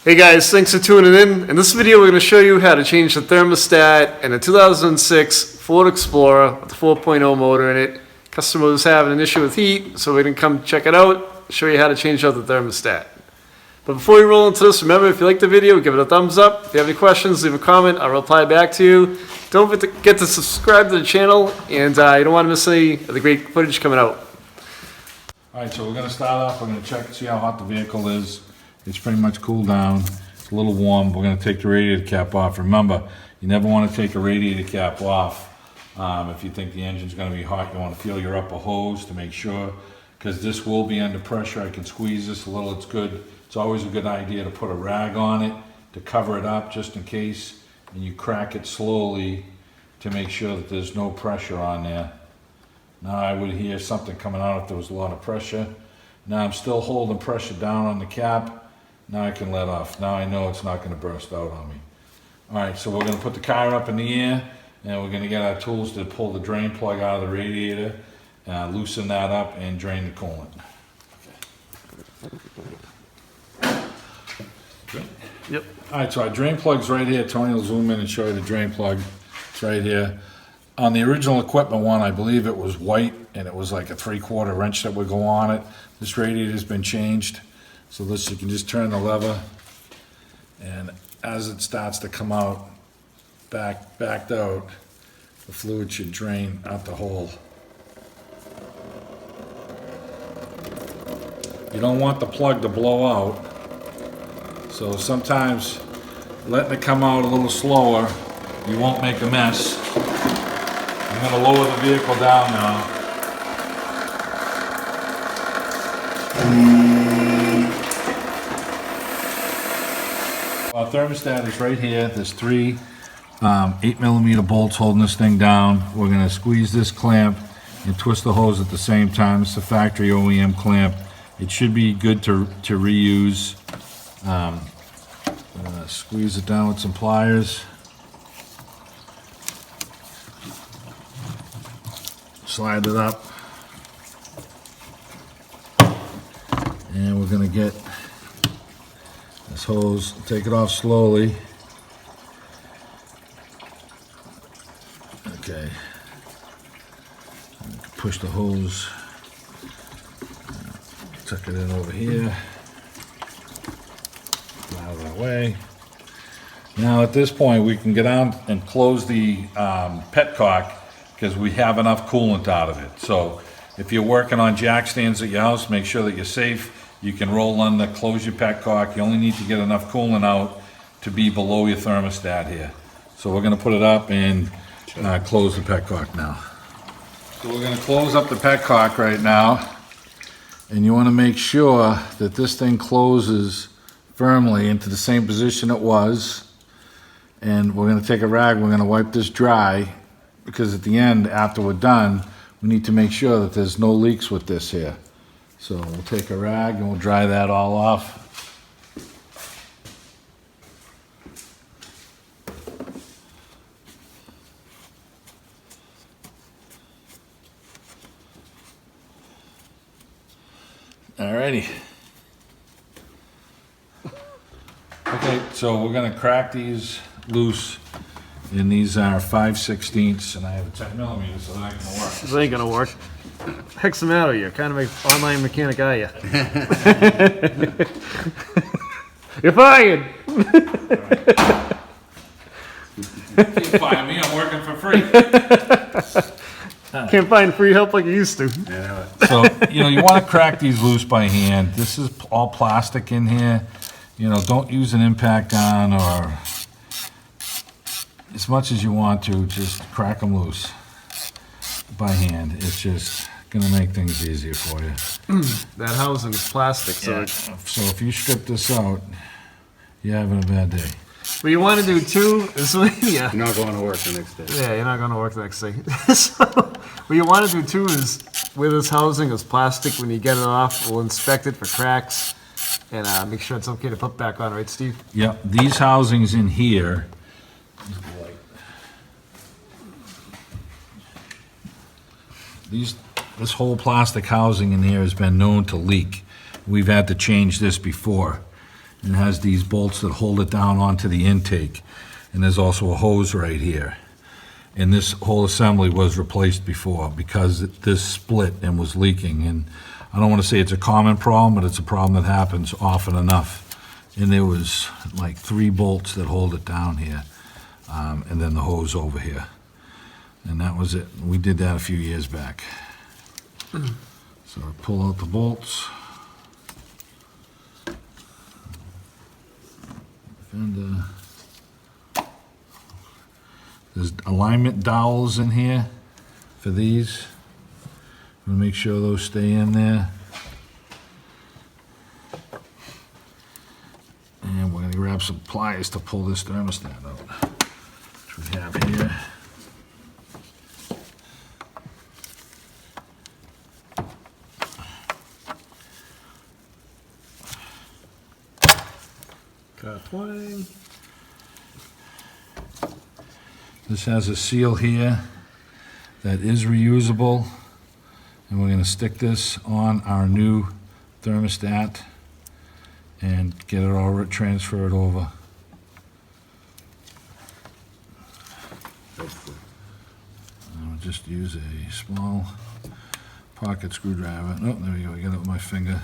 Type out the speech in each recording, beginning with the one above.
Hey guys, thanks for tuning in. In this video, we're going to show you how to change the thermostat in a 2006 Ford Explorer with a 4.0 motor in it. Customer was having an issue with heat, so we didn't come check it out, show you how to change out the thermostat. But before we roll into this, remember, if you like the video, give it a thumbs up. If you have any questions, leave a comment. I'll reply back to you. Don't forget to subscribe to the channel, and you don't want to miss any of the great footage coming out. All right, so we're going to start off. We're going to check, see how hot the vehicle is. It's pretty much cooled down. It's a little warm. We're going to take the radiator cap off. Remember, you never want to take a radiator cap off if you think the engine's going to be hot. You want to feel your upper hose to make sure, because this will be under pressure. I can squeeze this a little. It's good. It's always a good idea to put a rag on it to cover it up just in case, and you crack it slowly to make sure that there's no pressure on there. Now I would hear something coming out if there was a lot of pressure. Now I'm still holding pressure down on the cap. Now I can let off. Now I know it's not going to burst out on me. All right, so we're going to put the car up in the air, and we're going to get our tools to pull the drain plug out of the radiator, loosen that up, and drain the coolant. Okay. Yep. All right, so our drain plug's right here. Tony will zoom in and show you the drain plug. It's right here. On the original equipment one, I believe it was white, and it was like a 3/4 wrench that would go on it. This radiator's been changed. So this, you can just turn the lever, and as it starts to come out, backed out, the fluid should drain out the hole. You don't want the plug to blow out, so sometimes letting it come out a little slower, you won't make a mess. I'm going to lower the vehicle down now. Our thermostat is right here. There's three 8mm bolts holding this thing down. We're going to squeeze this clamp and twist the hose at the same time. It's a factory OEM clamp. It should be good to reuse. Squeeze it down with some pliers. Slide it up. And we're going to get this hose, take it off slowly. Okay. Push the hose, tuck it in over here, out of that way. Now at this point we can get on and close the petcock because we have enough coolant out of it. So if you're working on jack stands at your house, make sure that you're safe. You can roll under, close your petcock. You only need to get enough coolant out to be below your thermostat here. So we're going to put it up and close the petcock now. So we're going to close up the petcock right now. And you want to make sure that this thing closes firmly into the same position it was. And we're going to take a rag, we're going to wipe this dry, because at the end, after we're done, we need to make sure that there's no leaks with this here. So we'll take a rag and we'll dry that all off. Alrighty. Okay, so we're going to crack these loose, and these are 5/16, and I have a 10mm, so that ain't going to work. This ain't going to work. Heck's the matter with you? Kind of an online mechanic, are you? You're fired! Can't fire me, I'm working for free. Can't find free help like you used to. Yeah. So, you want to crack these loose by hand. This is all plastic in here. Don't use an impact gun, or as much as you want to, just crack them loose by hand. It's just going to make things easier for you. That housing is plastic, so Yeah. So if you strip this out, you're having a bad day. what you want to do too is yeah. You're not going to work the next day. Yeah, you're not going to work the next day. So what you want to do too is, where this housing is plastic, when you get it off, we'll inspect it for cracks and make sure it's okay to put back on, right, Steve? Yep, these housings in here, this whole plastic housing in here has been known to leak. We've had to change this before. and has these bolts that hold it down onto the intake. And there's also a hose right here. And this whole assembly was replaced before because this split and was leaking. And I don't want to say it's a common problem, but it's a problem that happens often enough. And there was like 3 bolts that hold it down here, and then the hose over here. And that was it. We did that a few years back. So I pull out the bolts. And there's alignment dowels in here for these. I'm gonna make sure those stay in there. And we're gonna grab some pliers to pull this thermostat out, which we have here. Got twine. This has a seal here that is reusable, and we're going to stick this on our new thermostat and get it all transferred over. I'll just use a small pocket screwdriver. Oh, there we go. I got it with my finger.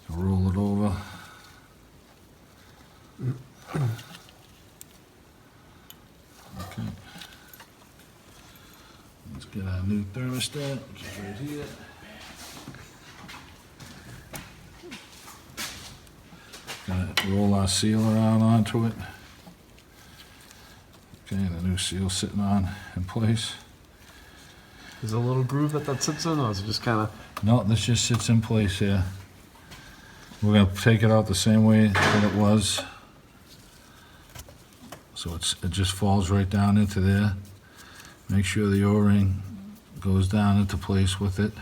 Roll it over. Okay. Let's get our new thermostat, which is right here. Gonna roll our sealer out onto it. Okay, the new seal sitting on in place. Is there a little groove that sits in, or is it just kind of? No, this just sits in place here. We're gonna take it out the same way that it was. So it just falls right down into there. Make sure the O-ring goes down into place with it.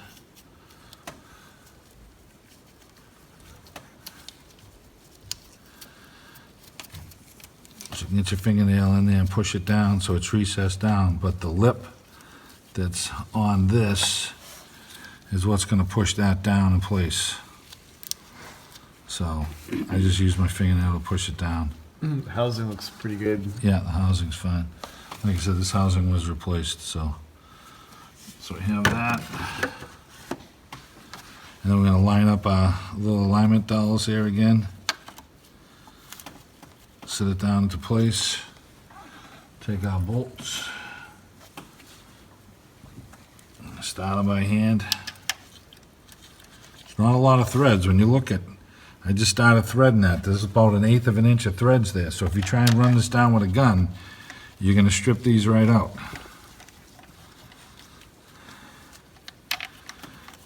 So you can get your fingernail in there and push it down so it's recessed down, but the lip that's on this is what's gonna push that down in place. So I just use my fingernail to push it down. The housing looks pretty good. Yeah, the housing's fine. Like I said, this housing was replaced, so we have that. And then we're gonna line up our little alignment dowels here again. Sit it down into place. Take our bolts. Start them by hand. It's not a lot of threads when you look at. I just started threading that. There's about 1/8 of an inch of threads there. So if you try and run this down with a gun, you're going to strip these right out.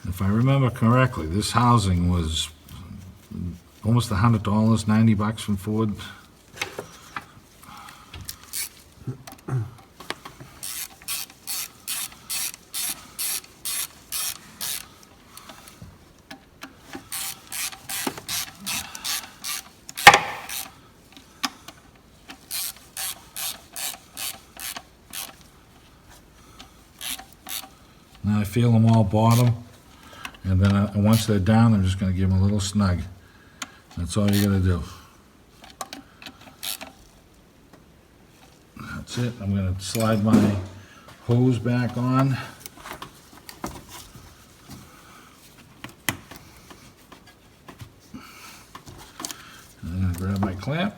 If I remember correctly, this housing was almost $100, $90 from Ford. Now I feel them all bottom, and then once they're down, I'm just going to give them a little snug. That's all you got to do. That's it. I'm going to slide my hose back on. I'm going to grab my clamp.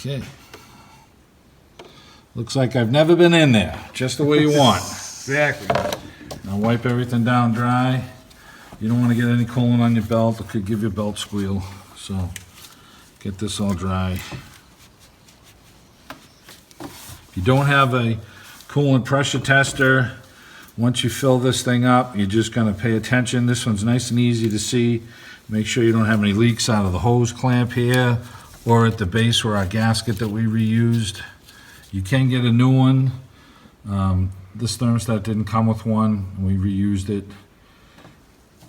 Okay. Looks like I've never been in there, just the way you want. Exactly. Now wipe everything down dry. You don't want to get any coolant on your belt. It could give you a belt squeal. So get this all dry. If you don't have a coolant pressure tester, once you fill this thing up, you're just going to pay attention. This one's nice and easy to see. Make sure you don't have any leaks out of the hose clamp here or at the base where our gasket that we reused. You can get a new one. This thermostat didn't come with one. We reused it.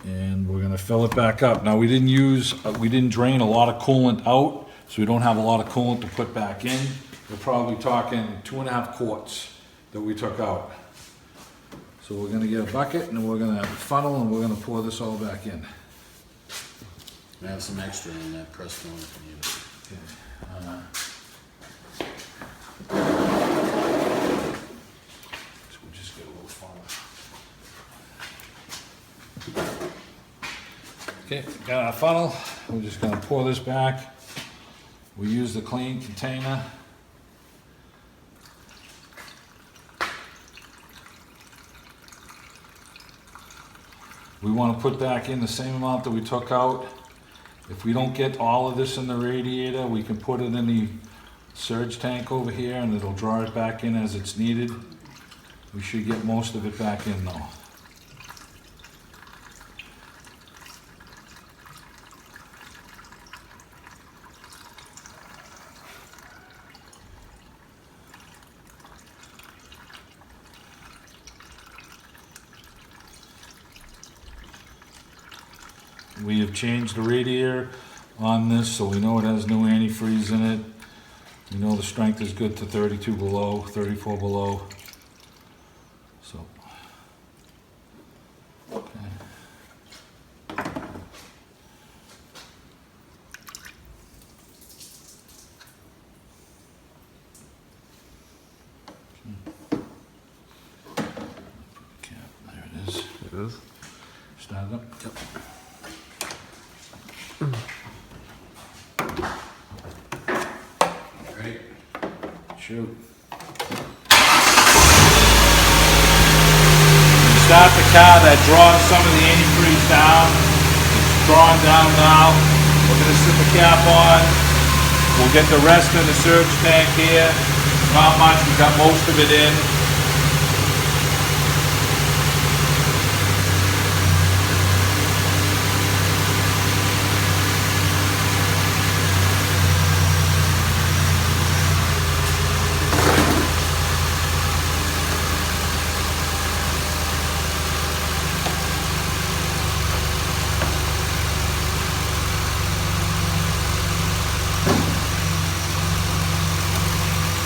And we're gonna fill it back up. Now we didn't drain a lot of coolant out so we don't have a lot of coolant to put back in. We're probably talking 2.5 quarts that we took out. So we're gonna get a bucket and we're gonna funnel and we're gonna pour this all back in. I have some extra in that press one if you need it. So we'll just get a little funnel. Okay, got our funnel. We're just gonna pour this back. We use the clean container. We want to put back in the same amount that we took out. If we don't get all of this in the radiator, we can put it in the surge tank over here and it'll draw it back in as it's needed. We should get most of it back in though. We have changed the radiator on this, so we know it has new antifreeze in it. We know the strength is good to 32 below, 34 below. So, okay. Cap, there it is. It is. Start it up. Yep. Ready? Shoot. You start the car, that draws some of the antifreeze down. It's drawn down now. We're gonna sit the cap on. We'll get the rest in the surge tank here. Not much, we got most of it in.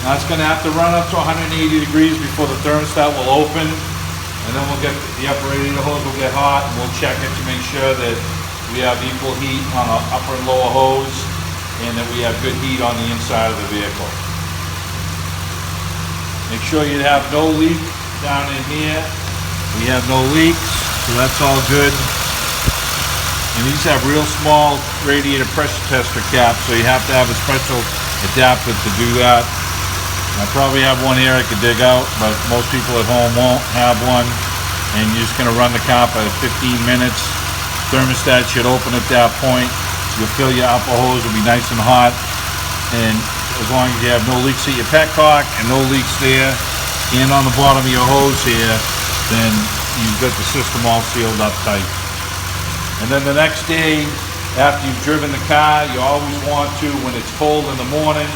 Now it's going to have to run up to 180 degrees before the thermostat will open, and then we'll get the upper radiator hose will get hot, and we'll check it to make sure that we have equal heat on our upper and lower hose, and that we have good heat on the inside of the vehicle. Make sure you have no leak down in here. We have no leaks, so that's all good. And these have real small radiator pressure tester caps, so you have to have a special adapter to do that. I probably have one here I could dig out, but most people at home won't have one. And you're just gonna run the car for 15 minutes. Thermostat should open at that point. You'll fill your upper hose, will be nice and hot. And as long as you have no leaks at your petcock and no leaks there, and on the bottom of your hose here, then you've got the system all sealed up tight. And then the next day, after you've driven the car, you always want to, when it's cold in the morning,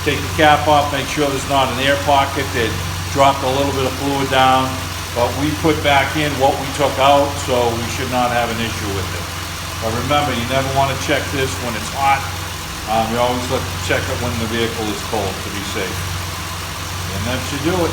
take the cap off, make sure there's not an air pocket that dropped a little bit of fluid down. But we put back in what we took out, so we should not have an issue with it. But remember, you never want to check this when it's hot. You always look to check it when the vehicle is cold to be safe. And that should do it.